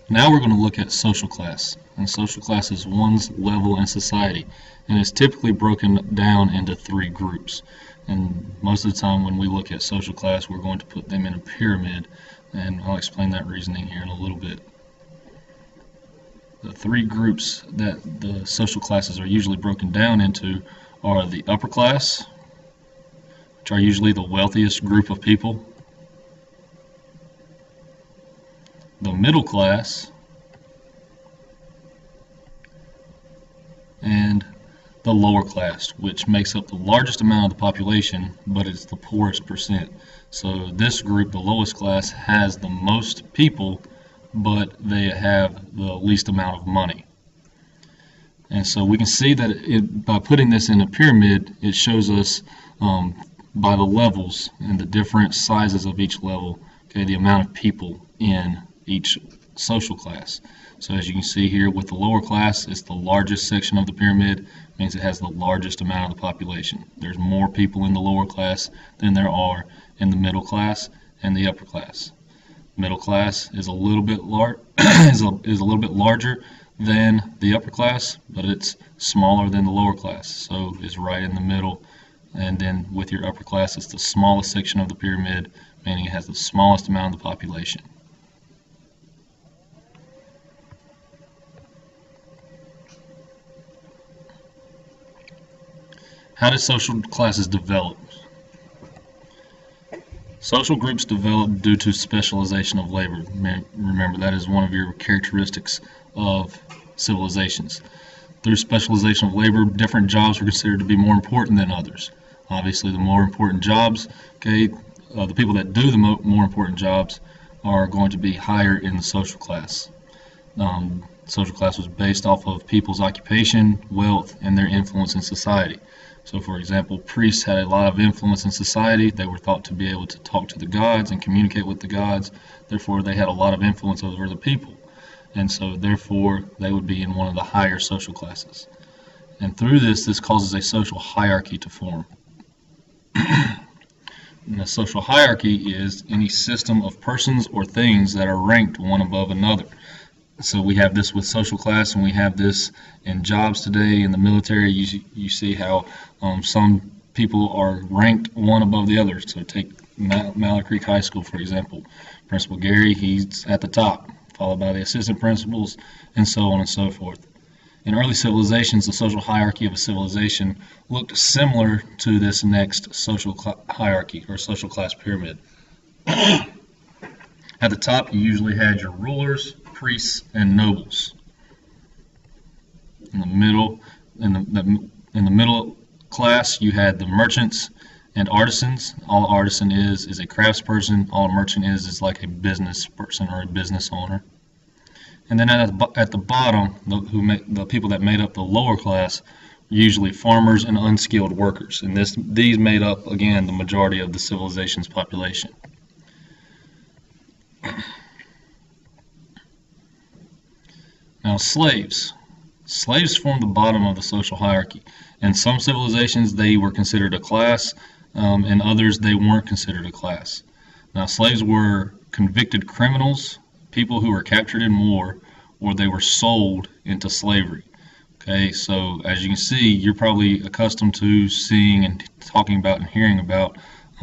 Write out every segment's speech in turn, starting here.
Now we're going to look at social class. And social class is one's level in society, and it's typically broken down into three groups. And most of the time when we look at social class, we're going to put them in a pyramid, and I'll explain that reasoning here in a little bit. The three groups that the social classes are usually broken down into are the upper class, which are usually the wealthiest group of people, the middle class, and the lower class, which makes up the largest amount of the population, but it's the poorest percent. So this group, the lowest class, has the most people, but they have the least amount of money. And so we can see that by putting this in a pyramid, it shows us by the levels and the different sizes of each level, okay, the amount of people in each social class. So as you can see here with the lower class, it's the largest section of the pyramid, means it has the largest amount of the population. There's more people in the lower class than there are in the middle class and the upper class. Middle class is a little bit is a little bit larger than the upper class, but it's smaller than the lower class, so it's right in the middle. And then with your upper class, it's the smallest section of the pyramid, meaning it has the smallest amount of the population. How did social classes develop? Social groups develop due to specialization of labor. Remember, that is one of your characteristics of civilizations. Through specialization of labor, different jobs were considered to be more important than others. Obviously, the more important jobs, okay, the people that do the more important jobs are going to be higher in the social class. Social class was based off of people's occupation, wealth, and their influence in society. So, for example, priests had a lot of influence in society. They were thought to be able to talk to the gods and communicate with the gods. Therefore, they had a lot of influence over the people. And so, therefore, they would be in one of the higher social classes. And through this causes a social hierarchy to form. And a social hierarchy is any system of persons or things that are ranked one above another. So we have this with social class, and we have this in jobs today. In the military, you see how some people are ranked one above the other. So take Mallard Creek High School, for example. Principal Gary, he's at the top, followed by the assistant principals, and so on and so forth. In early civilizations, the social hierarchy of a civilization looked similar to this next social hierarchy, or social class pyramid. At the top, you usually had your rulers, priests, and nobles. In the middle class, you had the merchants and artisans. All an artisan is a craftsperson. All a merchant is like a business person or a business owner. And then at the bottom, the people that made up the lower class were usually farmers and unskilled workers. And these made up, again, the majority of the civilization's population. Now, slaves. Slaves formed the bottom of the social hierarchy. In some civilizations, they were considered a class. In others, they weren't considered a class. Now, slaves were convicted criminals, people who were captured in war, or they were sold into slavery. Okay, so as you can see, you're probably accustomed to seeing and talking about and hearing about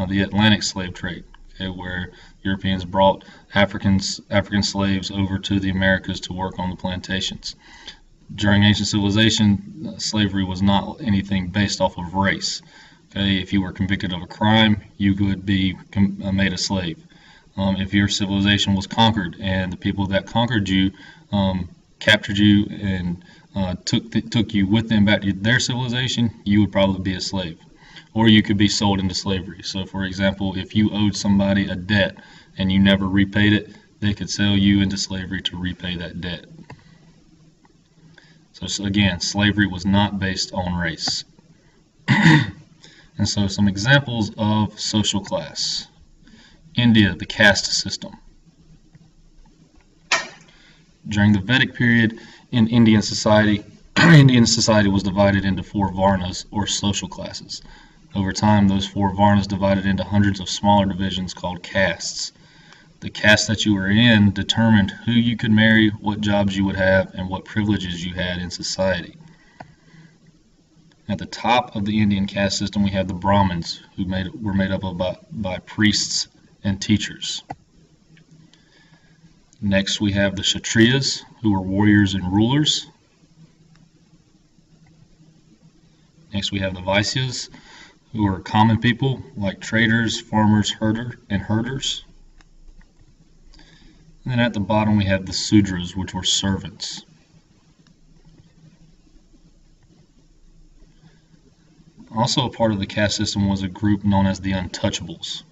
the Atlantic slave trade, okay, where Europeans brought African slaves over to the Americas to work on the plantations. During ancient civilization, slavery was not anything based off of race. Okay, if you were convicted of a crime, you could be made a slave. If your civilization was conquered and the people that conquered you captured you and took you with them back to their civilization, you would probably be a slave. Or you could be sold into slavery. So, for example, if you owed somebody a debt and you never repaid it, they could sell you into slavery to repay that debt. So again, slavery was not based on race. And so some examples of social class. India, the caste system. During the Vedic period in Indian society was divided into 4 varnas, or social classes. Over time, those 4 varnas divided into hundreds of smaller divisions called castes. The caste that you were in determined who you could marry, what jobs you would have, and what privileges you had in society. At the top of the Indian caste system, we have the Brahmins, who were made up by priests and teachers. Next, we have the Kshatriyas, who were warriors and rulers. Next, we have the Vaisyas, who are common people like traders, farmers, herders. And then at the bottom, we have the Sudras, which were servants. Also a part of the caste system was a group known as the Untouchables.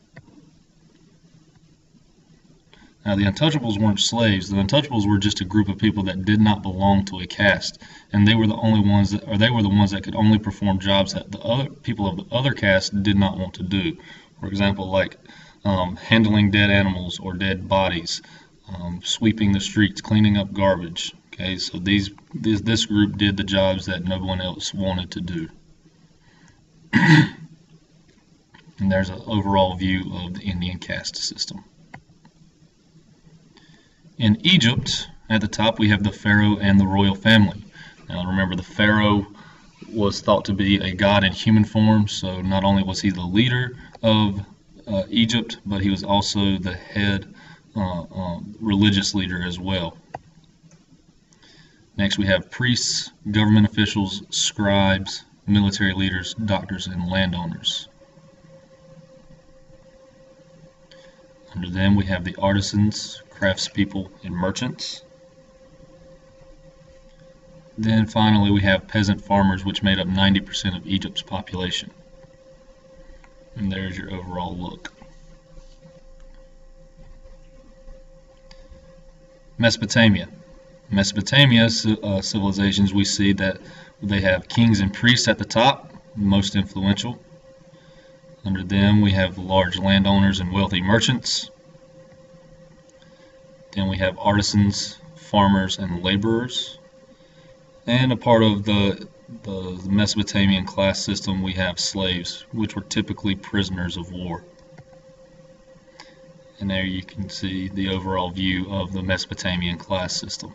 Now, the Untouchables weren't slaves. The Untouchables were just a group of people that did not belong to a caste, and they were the ones that could only perform jobs that the other people of the other caste did not want to do. For example, like handling dead animals or dead bodies, sweeping the streets, cleaning up garbage. Okay, so this group did the jobs that no one else wanted to do. And there's an overall view of the Indian caste system. In Egypt, at the top, we have the pharaoh and the royal family. Now remember, the pharaoh was thought to be a god in human form, so not only was he the leader of Egypt, but he was also the head religious leader as well. Next, we have priests, government officials, scribes, military leaders, doctors, and landowners. Under them, we have the artisans, craftspeople, and merchants. Then finally, we have peasant farmers, which made up 90% of Egypt's population. And there's your overall look. Mesopotamia. Civilizations, we see that they have kings and priests at the top, most influential. Under them, we have large landowners and wealthy merchants. Then we have artisans, farmers, and laborers. And a part of the Mesopotamian class system, we have slaves, which were typically prisoners of war. And there you can see the overall view of the Mesopotamian class system.